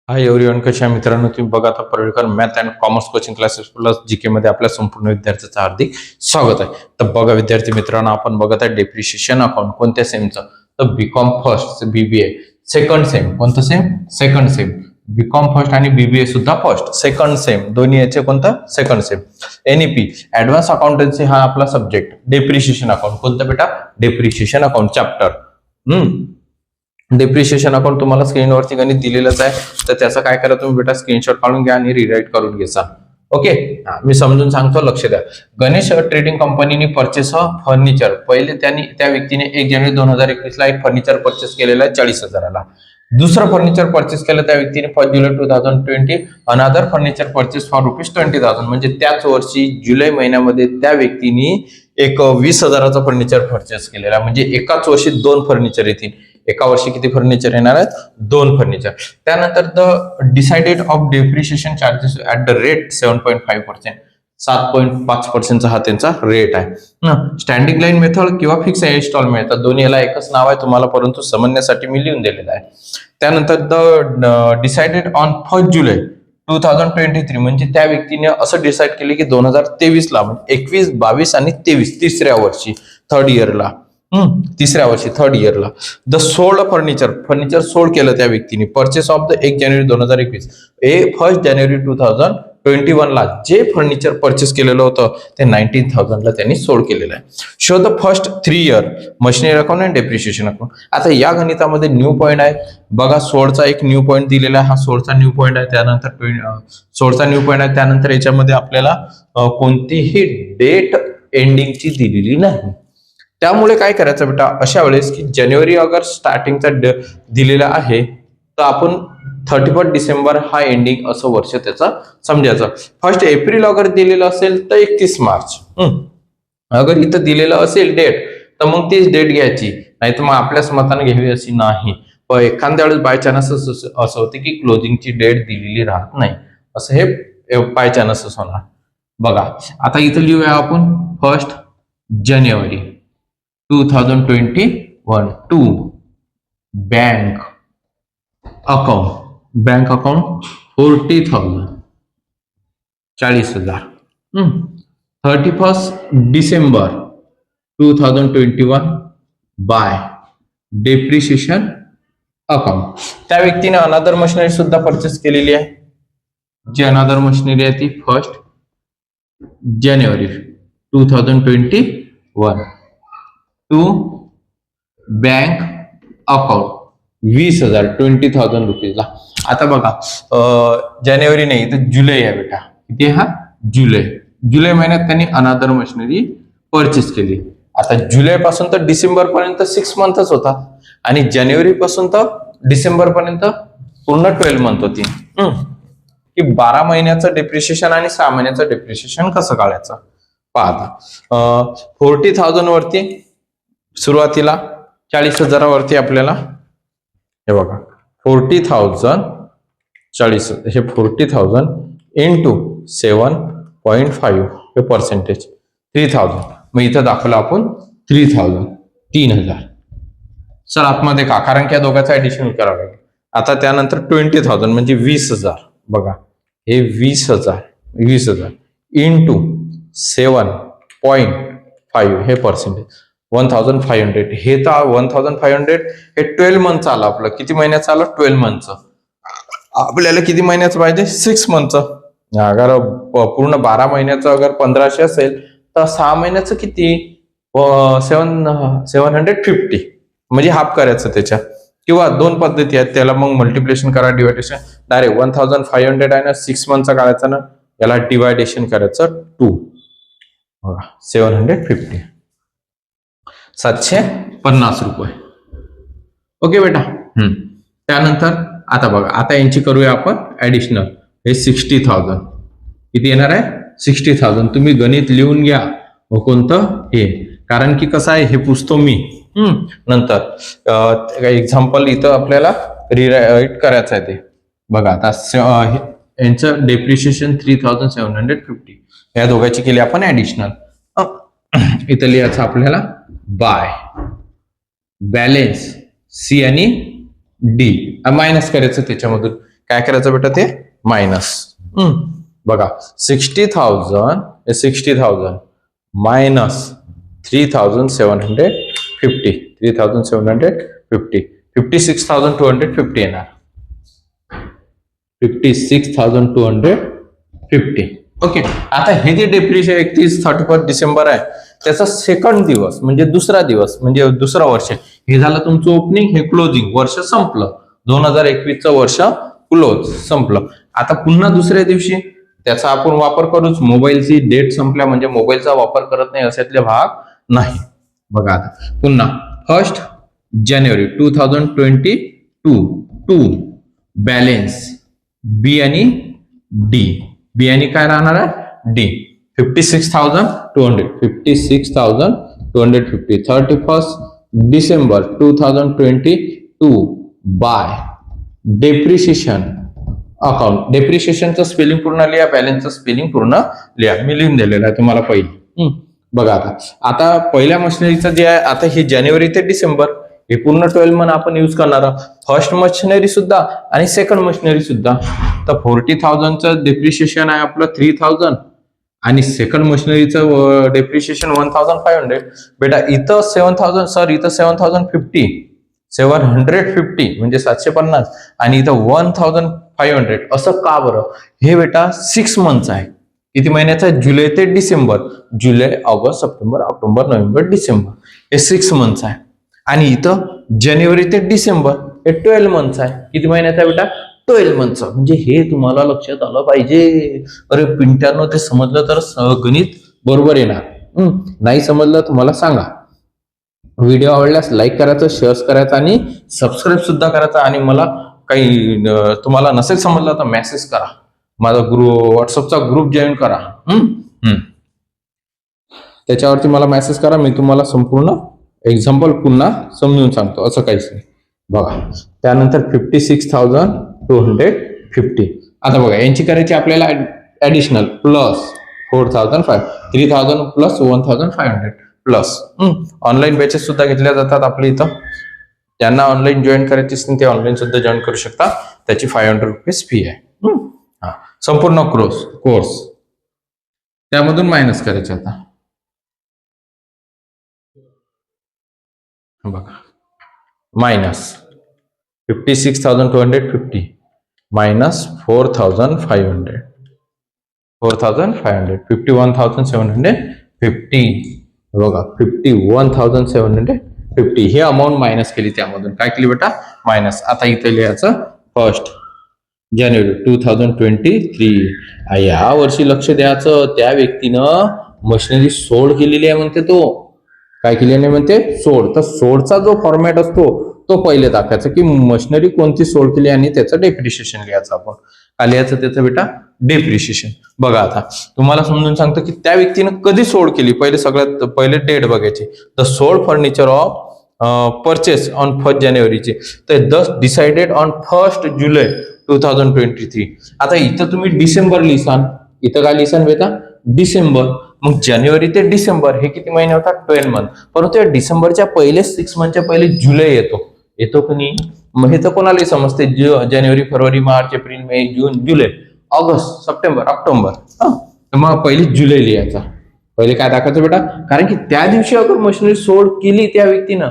Hi everyone, कशा आहे मित्रांनो? तुम्ही बघा आता Parulekar math and commerce coaching classes plus GK मध्ये आपल्या संपूर्ण विद्यार्थ्यांचं हार्दिक स्वागत आहे. तर बघा विद्यार्थी मित्रांनो, आपण बघत आहे डेप्रिशिएशन अकाउंट कोणत्या सेमचं? तर BCom first BBA second sem. कोणतं sem? Second sem. BCom first आणि बीबीए सुद्धा फर्स्ट सेकंड सेम दोन्ही याचे कोणतं? Second sem. NEP advance accountancy हा आपला सब्जेक्ट. डेप्रिशिएशन अकाउंट कोणतं बेटा? Depreciation account chapter. Depreciation account तुम्हाला स्क्रीनवरती गणित दिलेलंच आहे, तर त्याचं काय करा तुम्ही बेटा, स्क्रीनशॉट काढून घ्या आणि रिराईट करून घ्या. ओके, मी समजून सांगतो, लक्ष द्या. गणेश ट्रेडिंग कंपनीने परचेस फर्निचर, पहिले त्यांनी त्या व्यक्तीने 1 जानेवारी 2021 ला एक फर्निचर परचेस केलेलं आहे 40,000ला. दुसरं फर्निचर परचेस केलं त्या व्यक्तीने 1 जुलै 2020 अनादर फर्निचर परचेस फॉर ₹20,000. म्हणजे त्याच वर्षी जुलै महिन्यामध्ये त्या व्यक्तीने एक 20,000चा फर्निचर परचेस केलेला. म्हणजे एकाच वर्षी 2 फर्निचर येतील. एका वर्षी किती फर्निचर येणार आहेत? 2 फर्निचर. त्यानंतर the decided of depreciation charges at the rate 7.5%, 7.5%चा हा त्यांचा रेट आहे. स्टँडिंग लाईन मेथड किंवा फिक्स इन्स्टॉलमेंट, तर दोन्ही याला एकच नाव आहे तुम्हाला, परंतु समजण्यासाठी मी लिहून दिलेलं आहे. त्यानंतर द डिसाइडेड ऑन 1 जुलै 2023, म्हणजे त्या व्यक्तीने असं डिसाईड केले की 2023 ला, म्हणजे 21, 22 आणि 23 तिसऱ्या वर्षी थर्ड इयरला, तिसऱ्या वर्षी थर्ड इयरला द सोल्ड फर्निचर सोल्ड केलं त्या व्यक्तीने. परचेस ऑफ द 1 जानेवारी 2021, 1 जानेवारी 2021 ला जे फर्निचर परचेस केलेलं होतं ते 19,000 ला त्यांनी सोल्ड केलेलं आहे. Show the first 3 year machinery account and depreciation account. आता या गणितामध्ये न्यू पॉईंट आहे बघा, 16चा एक न्यू पॉईंट दिलेला आहे, हा 16चा न्यू पॉईंट आहे. त्यानंतर 16चा न्यू पॉईंट आहे. त्यानंतर याच्यामध्ये आपल्याला कोणतीही डेट एंडिंगची दिलेली नाही. त्यामुळे काय करायचं बेटा, अशा वेळेस की जानेवारी अगर स्टार्टिंगचा दिलेला आहे, तर आपण 31 डिसेंबर हा एंडिंग असं वर्ष त्याचा समजायचं. 1 एप्रिल अगर दिलेलं असेल तर 31 मार्च. अगर इथं दिलेलं असेल डेट, तर मग तीच डेट घ्यायची, नाही तर मग आपल्याच मताने घ्यावी अशी नाही. पण एखाद्या वेळेस बाय चान्स असं होते की क्लोजिंगची डेट दिलेली राहत नाही, असं हे बाय चान्स होणार. बघा आता इथं लिहूया आपण 1 जानेवारी 2021 टू बँक अकाउंट 40,000, 40,000. 31 डिसेंबर 2021 बाय डेप्रिशिएशन अकाउंट. त्या व्यक्तीने अनादर मशिनरी सुद्धा परचेस केलेली आहे. जी अनादर मशिनरी आहे ती 1 जानेवारी 2021 टू बँक अकाउंट 20,000, 20,000 रुपीजला. आता बघा जानेवारी नाही तर जुलै आहे बेटा. किती? हा जुलै महिन्यात त्यांनी अनादर मशिनरी परचेस केली. आता जुलै पासून तर डिसेंबर पर्यंत 6 मंथच होता, आणि जानेवारी पासून तर डिसेंबर पर्यंत पूर्ण 12 मंथ होती. की 12 महिन्याचं डेप्रिशिएशन आणि 6 महिन्याचं डेप्रिशिएशन कसं काढायचं पाहता. 40,000 वरती सुरुवातीला 40,000 वरती आपल्याला हे बघा 40,000 40, हे 40,000 इंटू 7.5 हे पर्सेंटेज 3,000. मग इथं दाखवलं आपण 3,000. सर आतमध्ये का? कारण की या दोघांचं ऍडिशन करावं लागेल. आता त्यानंतर 20,000 म्हणजे 20,000. बघा हे 20,000 इंटू 7.5 हे पर्सेंटेज 1,500. हे तर 1,500 हे 12 मंथचं आलं आपलं. किती महिन्याचं आलं? 12 मंथचं. आपल्याला किती महिन्याचं पाहिजे? 6 मंथचं. अगर पूर्ण 12 महिन्याचं अगर 1,500 असेल तर 6 महिन्याचं किती? 750, म्हणजे हाफ करायचं त्याच्या. किंवा 2 पद्धती आहेत त्याला, मग मल्टिप्लिकेशन करा, डिवायडेशन. डायरेक्ट 1,500 आहे ना, 6 मंथचा काढायचा ना, याला डिवायडेशन करायचं 2. 750, 750 रुपये. ओके बेटा. त्यानंतर आता बघा, आता यांची करूया आपण ऍडिशनल. हे 60,000 किती येणार आहे? 60,000. तुम्ही गणित लिहून घ्या कोणतं हे, कारण की कसं आहे हे पुसतो मी नंतर. एक्झाम्पल इथं आपल्याला रिराईट करायचं आहे ते. बघा आता यांचं डेप्रिशिएशन 3,750, या दोघांची केली आपण ऍडिशनल. इथं लिहायचं आपल्याला बाय बॅलेन्स सी आणि डी मायनस करायचं त्याच्यामधून. काय करायचं बेटा ते मायनस. बघा 60,000 मायनस 3,750 56,250 येणार. 56,250. ओके. आता हे जे डेप्रिशिएशन 31 डिसेंबर आहे त्याचा सेकंड दिवस म्हणजे दुसरा दिवस म्हणजे दुसरा वर्ष हे झालं तुमचं ओपनिंग, हे क्लोजिंग, वर्ष संपलं. 2021चं वर्ष क्लोज संपलं. आता पुन्हा दुसऱ्या दिवशी त्याचा आपण वापर करूच. मोबाईलची डेट संपल्या म्हणजे मोबाईलचा वापर करत नाही अशातले भाग नाही. बघा आता पुन्हा 1 जानेवारी 2022 बॅलेन्स बी आणि डी. बी आणि काय राहणार आहे डी. 56,200 56,250 31 डिसेंबर 2022 बाय डेप्रिशिएशन अकाउंट. डेप्रिशिएशनचं स्पेलिंग पूर्ण लिहा, बॅलन्सचं स्पेलिंग पूर्ण लिहा. मी लिहून दिलेलं आहे तुम्हाला पहिले. बघा आता पहिल्या मशिनरीचं जे आहे आता हे जानेवारी ते डिसेंबर हे पूर्ण 12 मंथ आपण यूज करणार आहोत. फर्स्ट मशिनरी सुद्धा आणि सेकंड मशिनरी सुद्धा. तर 40,000चं डेप्रिशिएशन आहे आपलं 3,000 आणि सेकंड मशिनरीचं डेप्रिशिएशन 1,500. बेटा इथं 7,000 सर इथं 750 म्हणजे 750 आणि इथं 1,500 असं का बरं? हे बेटा 6 मंथ्स आहे. किती महिन्याचा? जुलै ते डिसेंबर. जुलै, ऑगस्ट, सप्टेंबर, ऑक्टोबर, नोव्हेंबर, डिसेंबर हे 6 मंथ्स आहे. आणि इथं जानेवारी ते डिसेंबर हे 12 मंथ्स आहे. किती महिन्याचा बेटा? 12 मंथ्स. म्हणजे हे तुम्हाला लक्षात आलं पाहिजे. अरे पिंट्यानं ते समजलं तर गणित बरोबर येणार. नाही समजलं तुम्हाला सांगा. व्हिडिओ आवडल्यास लाईक करायचं, शेअर करायचं आणि सबस्क्राईब सुद्धा करायचं. आणि मला काही तुम्हाला नसेल समजलं तर मेसेज करा. माझा व्हॉट्सअपचा ग्रुप जॉईन करा. त्याच्यावरती मला मेसेज करा. मी तुम्हाला संपूर्ण एक्झाम्पल पुन्हा समजून सांगतो. असं काहीच नाही. बघा त्यानंतर 56,250. आता बघा यांची करायची आपल्याला additional plus 4,500 3,000 plus 1,500 plus. Online batches सुद्धा घेतल्या जातात आपल्या इथं. ज्यांना ऑनलाईन जॉईन करायची असेल ते ऑनलाईन सुद्धा जॉईन करू शकता. त्याची 500 रुपीज फी आहे. संपूर्ण कोर्स त्यामधून मायनस करायचे. आता बघा मायनस 56,250 मायनस 4,500 51,750. बघा 51,750 हे अमाऊंट मायनस केली. त्यामधून काय केली बेटा? मायनस. आता इथे लिहायचं 1 जानेवारी 2023. या वर्षी लक्ष द्यायचं. त्या व्यक्तीनं मशिनरी सोड केलेली आहे म्हणते. तो काय केली नाही म्हणते? सोड. तर सोडचा जो फॉर्मॅट असतो तो पहिले दाखवायचा की मशिनरी कोणती सोड केली आणि त्याचं डेप्रिशिएशन लिहायचं. आपण काय लिहायचं त्याचं बेटा? डेप्रिशिएशन. बघा आता तुम्हाला समजून सांगतो की त्या व्यक्तीनं कधी सोड केली. पहिले सगळ्यात पहिले डेट बघायची. The sold furniture of purchase on 1 जानेवारीची. तर दस डिसाइडेड ऑन 1 जुलै 2023. आता इथं तुम्ही डिसेंबर लिहिसान. इथं काय लिहिसान बेटा? डिसेंबर. मग जानेवारी ते डिसेंबर हे किती महिने होतात? 12 मंथ. परंतु या डिसेंबरच्या पहिले 6 मंथच्या पहिले जुलै येतो की नाही? मग हे तर कोणालाही समजते. जानेवारी, फरवरी, मार्च, एप्रिल, मे, जून, जुलै, ऑगस्ट, सप्टेंबर, ऑक्टोबर. मग पहिले जुलै लिहायचा. पहिले काय दाखवायचं बेटा? कारण की त्या दिवशी अगर मशिनरी सोड केली त्या व्यक्तीनं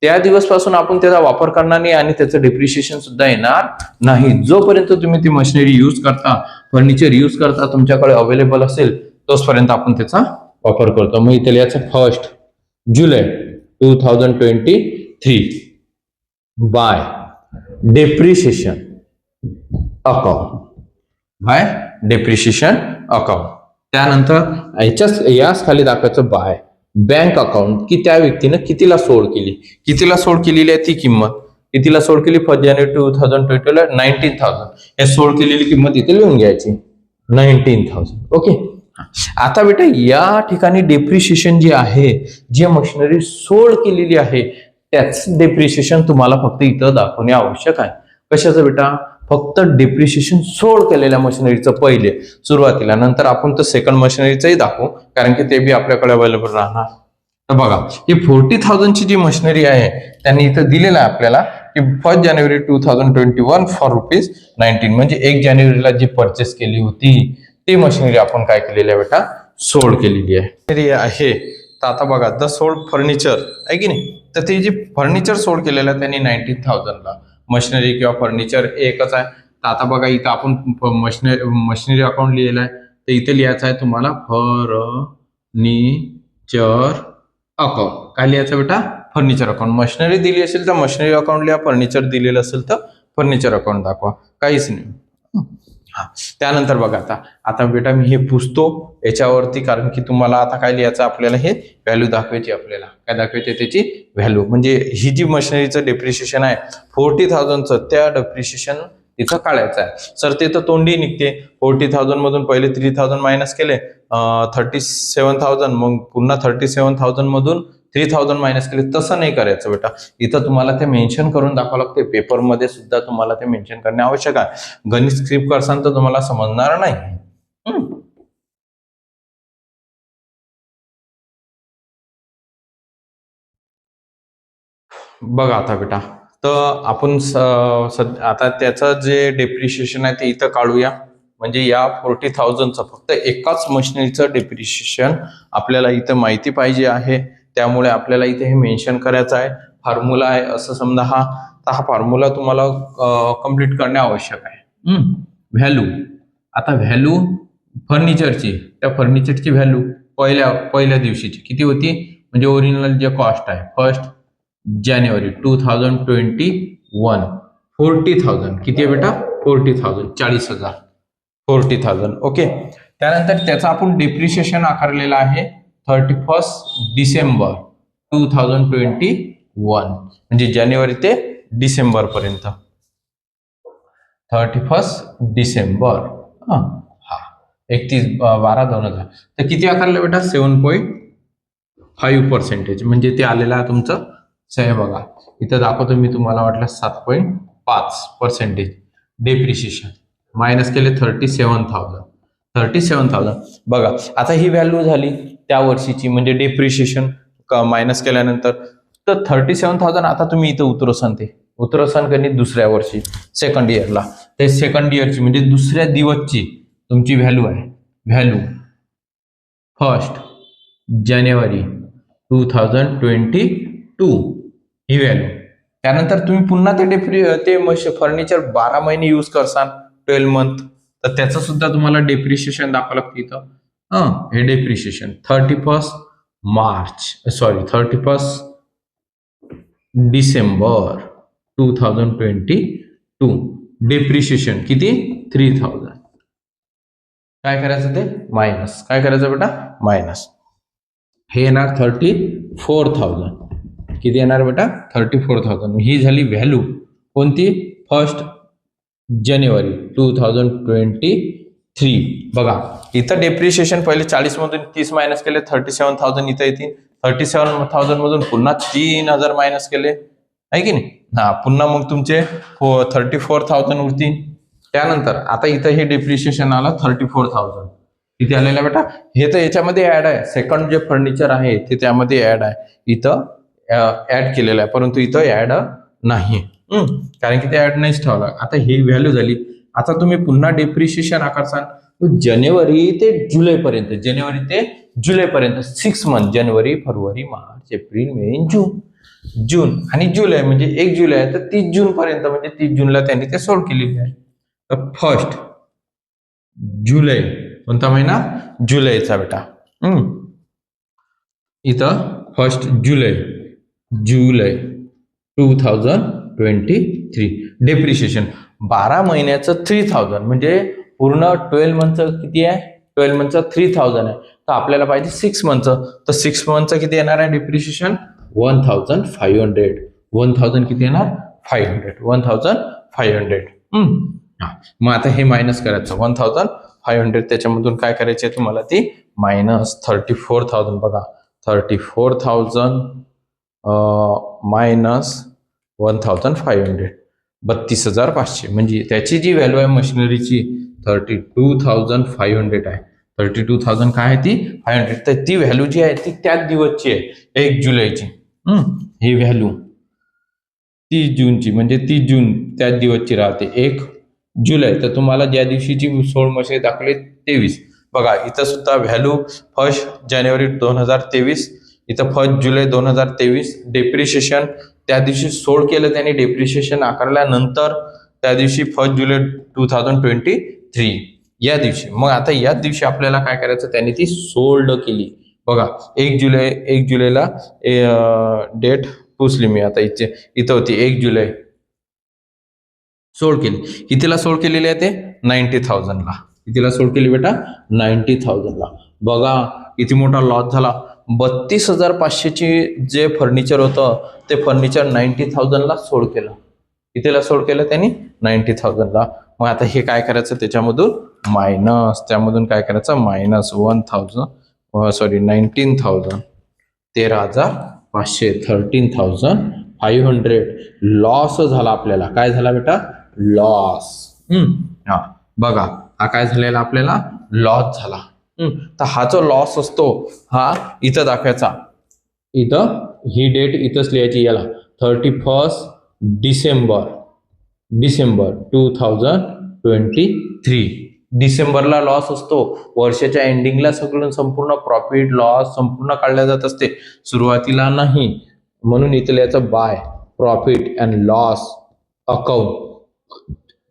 त्या दिवसपासून आपण त्याचा वापर करणार नाही आणि त्याचं डेप्रिशिएशन सुद्धा येणार नाही. जोपर्यंत तुम्ही ती मशिनरी यूज करता, फर्निचर यूज करता, तुमच्याकडे अवेलेबल असेल तोपर्यंत आपण त्याचा वापर करतो. मग इथे लिहायचं 1 जुलै 2023 बाय डेप्रिशिएशन अकाउंट. त्यानंतर याच खाली दाखवायचं बाय बँक अकाउंट की त्या व्यक्तीनं कितीला सोड केली. कितीला सोड केलेली आहे ती किंमत. कितीला सोड केली? 1 जानेवारी 2020 ला 19,000. हे सोड केलेली किंमत इथे लिहून घ्यायची 19,000. ओके. आता बेटा या ठिकाणी डेप्रिशिएशन जे आहे, जे मशिनरी सोड केलेली आहे त्याच डेप्रिशिएशन तुम्हाला फक्त इथं दाखवणे आवश्यक आहे. कशाचं बेटा? फक्त डेप्रिशिएशन सोड केलेल्या मशिनरीचं पहिले सुरुवातीला. नंतर आपण तर सेकंड मशिनरीचंही दाखवू कारण की ते बी आपल्याकडे अवेलेबल राहणार. तर बघा ही 40,000ची जी मशिनरी आहे त्यांनी इथं दिलेलं आहे आपल्याला की 1 जानेवारी 2021 फॉर ₹19 म्हणजे 1 जानेवारीला जी परचेस केली होती ती मशिनरी आपण काय केलेली आहे बेटा, सोल्ड केलेली आहे. तर आता बघा द सोल्ड फर्निचर आहे की नाही, तर ते जे फर्निचर सोल्ड केलेलं आहे त्यांनी 19,000ला, मशिनरी किंवा फर्निचर एकच आहे. तर आता बघा इथं आपण मशिनरी अकाउंट लिहिलेलं आहे, तर इथे लिहायचं आहे तुम्हाला फर्निचर अकाउंट. काय लिहायचं बेटा, फर्निचर अकाउंट. मशिनरी दिली असेल तर मशिनरी अकाउंट लिहा, फर्निचर दिलेलं असेल तर फर्निचर अकाउंट दाखवा, काहीच नाही. हा, त्यानंतर बघा आता बेटा मी हे पुसतो याच्यावरती, कारण की तुम्हाला आता काय लिहायचं, आपल्याला हे व्हॅल्यू दाखवायची. आपल्याला काय दाखवायची, त्याची व्हॅल्यू. म्हणजे ही जी मशिनरीचं डेप्रिशिएशन आहे 40,000चं, त्या डेप्रिशिएशन तिथं काढायचं आहे. सर ते तर तोंडी निघते. 40,000 मधून पहिले 3,000 मायनस केले, 37,000, मग पुन्हा 37,000 मधून 3,000 मायनस केले. तसं नाही करायचं बेटा, इथं तुम्हाला ते मेन्शन करून दाखवावं लागते. पेपरमध्ये सुद्धा तुम्हाला ते मेन्शन करणे आवश्यक आहे. गणित स्क्रिप्ट करसान तर तुम्हाला समजणार नाही. बघा आता बेटा, तर आपण आता त्याचं जे डेप्रिशिएशन आहे ते इथं काढूया. म्हणजे या 40,000चं फक्त एकाच मशिनरीचं डेप्रिशिएशन आपल्याला इथं माहिती पाहिजे आहे. त्यामुळे आपल्याला इथे हे मेन्शन करायचं आहे. फॉर्म्युला आहे असं समजा हा, तर हा फॉर्म्युला तुम्हाला कम्प्लीट करणे आवश्यक आहे. व्हॅल्यू, आता व्हॅल्यू फर्निचरची, त्या फर्निचरची व्हॅल्यू पहिल्या दिवशीची किती होती, म्हणजे ओरिजिनल जे कॉस्ट आहे 1 जानेवारी 2021, 40,000. किती आहे बेटा, 40,000, 40,000, 40,000. ओके. त्यानंतर त्याचा आपण डेप्रिशिएशन आकारलेला आहे 31 डिसेंबर 2021, म्हणजे जानेवारी ते डिसेंबर पर्यंत. 31 डिसेंबर, हा 31/12/2000. तर किती आकारलं बेटा, 7.5%. म्हणजे ते आलेलं आहे तुमचं, हे बघा इथं दाखवतो मी तुम्हाला, वाटलं 7.5% डेप्रिशिएशन मायनस केले 37,000. बघा आता ही व्हॅल्यू झाली त्या वर्षीची, म्हणजे डेप्रिशिएशन मायनस केल्यानंतर. तर 37,000 आता तुम्ही इथं उतरसान कधी दुसऱ्या वर्षी, सेकंड इयरला. ते सेकंड इयरची म्हणजे दुसऱ्या दिवसची तुमची व्हॅल्यू आहे. व्हॅल्यू 1 जानेवारी 2022 ही व्हॅल्यू. त्यानंतर तुम्ही पुन्हा ते फर्निचर 12 महिने यूज करसान, 12 मंथ, तर त्याचं सुद्धा तुम्हाला डेप्रिशिएशन दाखवावं लागतं इथं. हे डेप्रिशिएशन 31 डिसेंबर 2022 डेप्रिशिएशन किती, 3,000. काय करायचं, ते मायनस. काय करायचं बेटा, मायनस. हे येणार 34,000. किती येणार बेटा, 34,000. ही झाली व्हॅल्यू कोणती, 1 जानेवारी 2023. बघा इथं डेप्रिशिएशन पहिले 40 मधून 30 मायनस केले, 37,000 इथं येतील. 37,000 मधून पुन्हा 3,000 मायनस केले, आहे की नाही. पुन्हा मग तुमचे 34,000 उरतील. त्यानंतर आता इथं हे डेप्रिशिएशन आलं 34,000. किती आलेलं बेटा, हे तर याच्यामध्ये ऍड आहे. सेकंड जे फर्निचर आहे ते त्यामध्ये ऍड आहे, इथं ऍड केलेलं आहे, परंतु इथं ऍड नाही. कारण की ते ऍड नाहीच ठेवलं. आता ही व्हॅल्यू झाली. आता तुम्ही पुन्हा डेप्रिशिएशन आकारसान जानेवारी ते जुलैपर्यंत 6 मंथ, जानेवारी, फेब्रुवारी, मार्च, एप्रिल, मे, जून आणि जुलै, म्हणजे 1 जुलै आहे तर 30 जून पर्यंत, म्हणजे 30 जूनला त्यांनी ते सोल्ड केलेली आहे. तर 1 जुलै, कोणता महिना, जुलैचा बेटा. इथं 1 जुलै 2023 डेप्रिशिएशन 12 महिन्याचं 3,000, म्हणजे पूर्ण 12 मंथचं किती आहे, 12 मंथचं 3,000 आहे. तर आपल्याला पाहिजे 6 मंथचं, तर 6 मंथचं किती येणार आहे डेप्रिशिएशन, 1,500. 1,000 किती येणार, 1,500. मग आता हे मायनस करायचं 1,500, त्याच्यामधून काय करायचे तुम्हाला, ती मायनस 34,000. बघा 34,000 मायनस 1,500, 32,500. म्हणजे त्याची जी व्हॅल्यू आहे मशिनरीची 32,500 आहे. 32,000 काय आहे, ती 500. तर ती व्हॅल्यू जी आहे ती त्याच दिवसची आहे, 1 जुलैची. ही व्हॅल्यू 30 जूनची म्हणजे 30 जून त्याच दिवसची राहते. 1 जुलै तर तुम्हाला ज्या दिवशीची 16 मशे दाखवले 23. बघा इथं सुद्धा व्हॅल्यू 1 जानेवारी 2023, इथं 1 जुलै 2023. डेप्रिशिएशन त्या दिवशी सोल्ड केलं त्यांनी, डेप्रिशिएशन आकारल्यानंतर त्या दिवशी 1 जुलै 2023 या दिवशी. मग आता याच दिवशी आपल्याला काय करायचं, त्यांनी ती सोल्ड केली. बघा 1 जुलैला डेट पुसली मी आता इथं होती 1 जुलै सोल्ड केली. कितीला सोल्ड केलेली आहे ते 90,000ला. कितीला सोल्ड केली बेटा 90,000ला. बघा किती मोठा लॉस झाला. 32,500ची जे फर्निचर होतं ते फर्निचर 90,000ला सोल्ड केलं. कितीला सोल्ड केलं त्यांनी 90,000ला. मग आता हे काय करायचं, त्याच्यामधून मायनस, त्यामधून काय करायचं मायनस 19,000 13,500 13,500 लॉस झाला आपल्याला. काय झाला बेटा लॉस. हा बघा हा काय झालेला आपल्याला लॉस झाला. तर हा जो लॉस असतो हा इथं दाखवायचा. इथं ही डेट इथंच लिहायची याला 31 डिसेंबर 2023. डिसेंबरला लॉस असतो. वर्षाच्या एंडिंगला सगळं संपूर्ण प्रॉफिट लॉस संपूर्ण काढल्या जात असते, सुरुवातीला नाही. म्हणून इथं लिहायचं bye profit and loss account.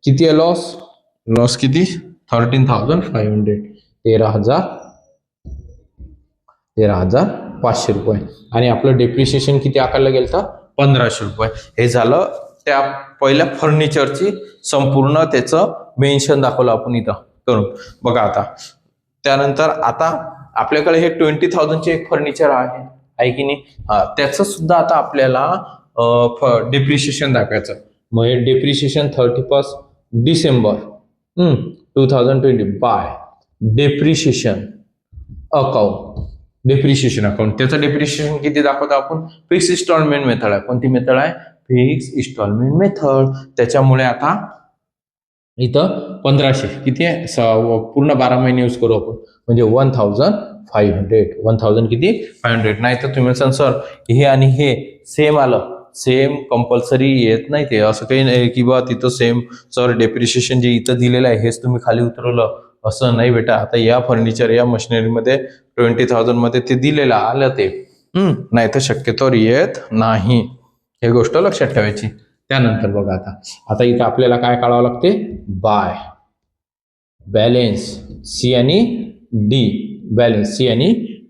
किती आहे लॉस किती 13,500 13,500 रुपये. आणि आपलं डेप्रिशिएशन किती आकारलं गेलं तर 1,500 रुपये. हे झालं त्या पहिल्या फर्निचरची संपूर्ण त्याचं मेन्शन दाखवलं आपण इथं करून. बघा आता त्यानंतर आता आपल्याकडे हे 20,000चे एक फर्निचर आहे की नाही, त्याचं सुद्धा आता आपल्याला डेप्रिशिएशन दाखवायचं. मग हे डेप्रिशिएशन 31 डिसेंबर 2020 बाय डेप्रिशिएशन अकाउंट. त्याचं डेप्रिशिएशन किती दाखवतो आपण फिक्स इन्स्टॉलमेंट मेथड आहे. कोणती मेथड आहे फिक्स इन्स्टॉलमेंट मेथड. त्याच्यामुळे आता इथं 1,500 किती आहे पूर्ण 12 महिने यूज करू आपण म्हणजे 1,500 किती 500. नाही तर तुम्ही सांग सर हे आणि हे सेम आलं, सेम कंपल्सरी येत नाही ते. असं काही नाही की बा तिथं सेम सर डेप्रिशिएशन जे इथं दिलेलं आहे हेच तुम्ही खाली उतरवलं, असं नाही बेटा. आता या फर्निचर या मशिनरीमध्ये 20,000 मध्ये ते दिलेलं आलं ते नाही तर शक्यतोवर येत नाही. हे गोष्ट लक्षात ठेवायची. त्यानंतर बघा आता इथं आपल्याला काय काढावं लागते बाय बॅलेन्स सी आणि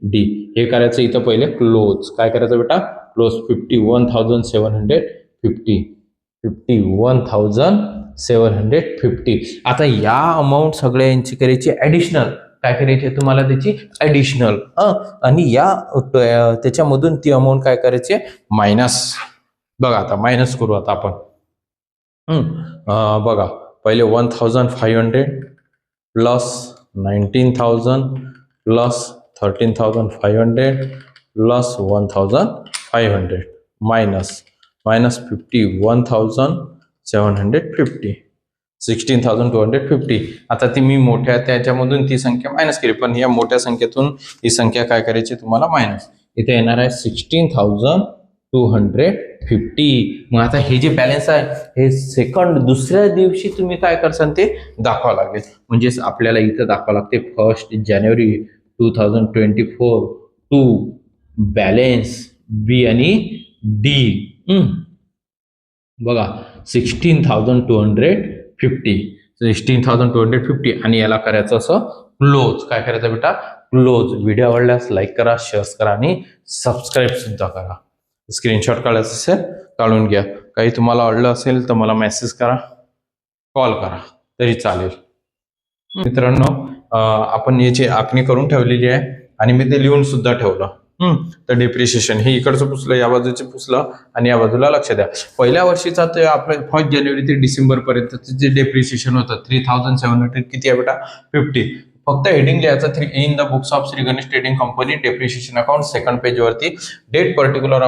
डी. हे करायचं इथं पहिले क्लोज. काय करायचं बेटा क्लोज 51,750. आता या अमाऊंट सगळ्यांची करायची ऍडिशनल. काय करायची तुम्हाला त्याची ऍडिशनल आणि या त्याच्यामधून ती अमाऊंट काय करायची मायनस. बघा आता मायनस करू आता आपण. बघा पहिले 1,500 प्लस 19,000 प्लस 13,500 प्लस 1,500 मायनस 51,750 16,250. आता ती मी मोठ्या त्याच्यामधून ती संख्या मायनस केली, पण या मोठ्या संख्येतून ही संख्या काय करायची तुम्हाला मायनस. इथे येणार आहे 16,250. मग आता हे जे बॅलन्स आहे हे सेकंड दुसऱ्या दिवशी तुम्ही काय करसान ते दाखवावं लागेल. म्हणजेच आपल्याला इथं दाखवावं लागते 1 जानेवारी 2024 टू बॅलन्स बी आणि डी. बघा 16,250 आणि याला करायचं असं क्लोज. काय करायचं बेटा क्लोज. व्हिडिओ आवडल्यास लाईक करा, शेअर करा आणि सबस्क्राईब सुद्धा करा. स्क्रीनशॉट काढायचं असेल काढून घ्या. काही तुम्हाला आवडलं असेल तर मला मेसेज करा, कॉल करा तरी चालेल. मित्रांनो आपण याची आखणी करून ठेवलेली आहे आणि मी ते लिहून सुद्धा ठेवलं. तर डेप्रिशिएशन हे इकडचं पुसलं, या बाजूचं पुसलं आणि या बाजूला लक्ष द्या. पहिल्या वर्षीचा ते आपलं 1 जानेवारी ते डिसेंबर पर्यंत जे डेप्रिशिएशन होतं 3,700 किती आहे बेटा 50. फक्त हेडिंग लिहायचं in the books of Shri Ganesh trading company depreciation account. Second page वरती डेट पर्टिक्युलर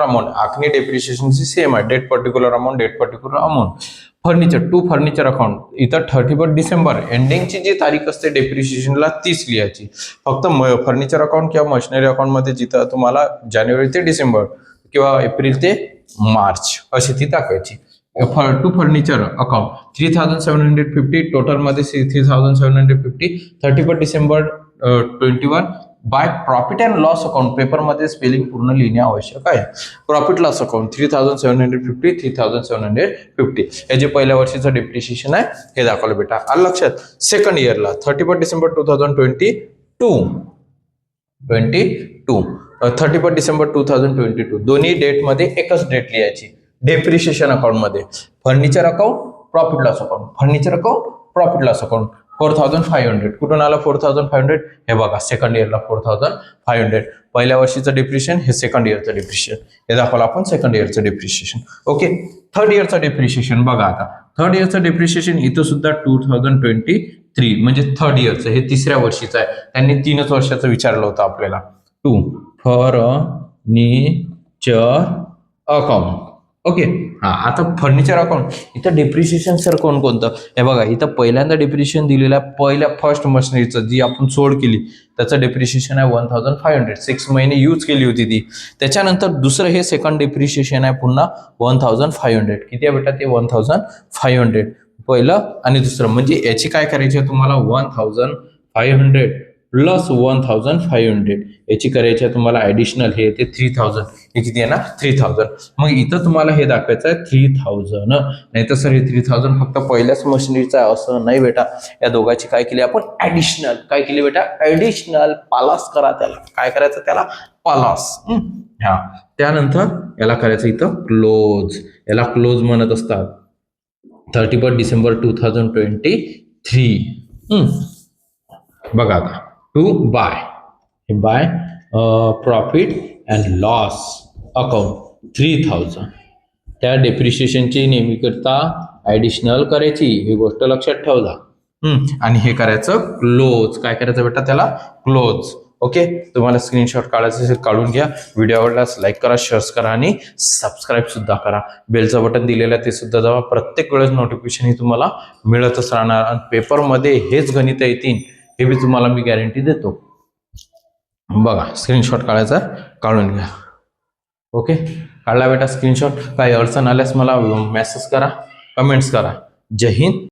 अमाऊंट आखणी डेप्रिशिएशनची सेम आहे. Date particular amount furniture account इथं 31 डिसेंबर एंडिंगची जी तारीख असते डेप्रिशिएशनला तीच लिहायची. फक्त फर्निचर अकाउंट किंवा मशिनरी अकाउंट मध्ये जिथं तुम्हाला जानेवारी ते डिसेंबर किंवा एप्रिल ते मार्च अशी ती दाखवायची. टू फर्निचर अकाउंट 3750 टोटल मध्ये 3750 31 December 21 bye profit and loss account paper मध्ये स्पेलिंग पूर्ण लिहिणे आवश्यक आहे. प्रॉफिट लॉस अकाउंट 3750 3750 हे जे पहिल्या वर्षीचं डेप्रिशिएशन आहे हे दाखवलं बेटा. आलं लक्षात. सेकंड इयरला 31 डिसेंबर 31 डिसेंबर 2022 दोन्ही डेट मध्ये एकच डेट लिहायची. डेप्रिशिएशन अकाउंट मध्ये furniture account profit loss account, furniture account profit loss account 4500. कुठून आला 4500? हे बघा सेकंड इयरला 4500. पहिल्या वर्षीचं डेप्रिशिएशन हे सेकंड इयरचं डेप्रिशिएशन हे दाखवलं आपण सेकंड इयरचं डेप्रिशिएशन. ओके. थर्ड इयरचं डेप्रिशिएशन बघा. आता थर्ड इयरचं डेप्रिशिएशन इथं सुद्धा 2023 म्हणजे थर्ड इयरचं हे तिसऱ्या वर्षीचं आहे. त्यांनी 3च वर्षाचं विचारलं होतं आपल्याला. To furniture account. ओके. हा आता फर्निचर अकाउंट इथं डेप्रिशिएशन सर कोणतं? हे बघा इथं पहिल्यांदा डेप्रिशिएशन दिलेलं आहे पहिल्या फर्स्ट मशिनरीचं जी आपण सोल्ड केली त्याचं डेप्रिशिएशन आहे 1500. 6 महिने यूज केली होती ती. त्याच्यानंतर दुसरं हे सेकंड डेप्रिशिएशन आहे पुन्हा 1500. किती आहे बेटा ते 1500 पहिलं आणि दुसरं. म्हणजे याची काय करायची आहे तुम्हाला 1500 प्लस 1500 याची करायची आहे तुम्हाला ऍडिशनल हे येते 3000. हे किती आहे ना 3000. मग इथं तुम्हाला हे दाखवायचं आहे 3000. नाही तर सर हे 3000 फक्त पहिल्याच मशिनरीचं आहे असं नाही बेटा. या दोघांची काय केली आपण ऍडिशनल. काय केली बेटा ऍडिशनल पालास करा त्याला. काय करायचं त्याला पालास. हा त्यानंतर याला करायचं इथं क्लोज. याला क्लोज म्हणत असतात. 31 डिसेंबर 2023. बघा आता to by by profit and loss account 3000. त्या डेप्रिशिएशनची नेहमी करता ऍडिशनल करायची ही गोष्ट लक्षात ठेवला. आणि हे करायचं क्लोज. काय करायचं बेटा त्याला क्लोज. ओके. तुम्हाला स्क्रीनशॉट काढायचं असेल काढून घ्या. व्हिडिओ आवडल्यास लाईक करा, शेअर करा आणि सबस्क्राईब सुद्धा करा. बेलचं बटन दिलेलं आहे ते सुद्धा दाबा. प्रत्येक वेळेस नोटिफिकेशन ही तुम्हाला मिळतच राहणार. आणि पेपरमध्ये हेच गणित येतील हे बी तुम्हाला मी गॅरंटी देतो. बघा स्क्रीनशॉट काढायचा काढून घ्या. ओके. काढला बेटा स्क्रीनशॉट. काही अडचण आल्यास मला मेसेज करा, कमेंट्स करा. जय हिंद.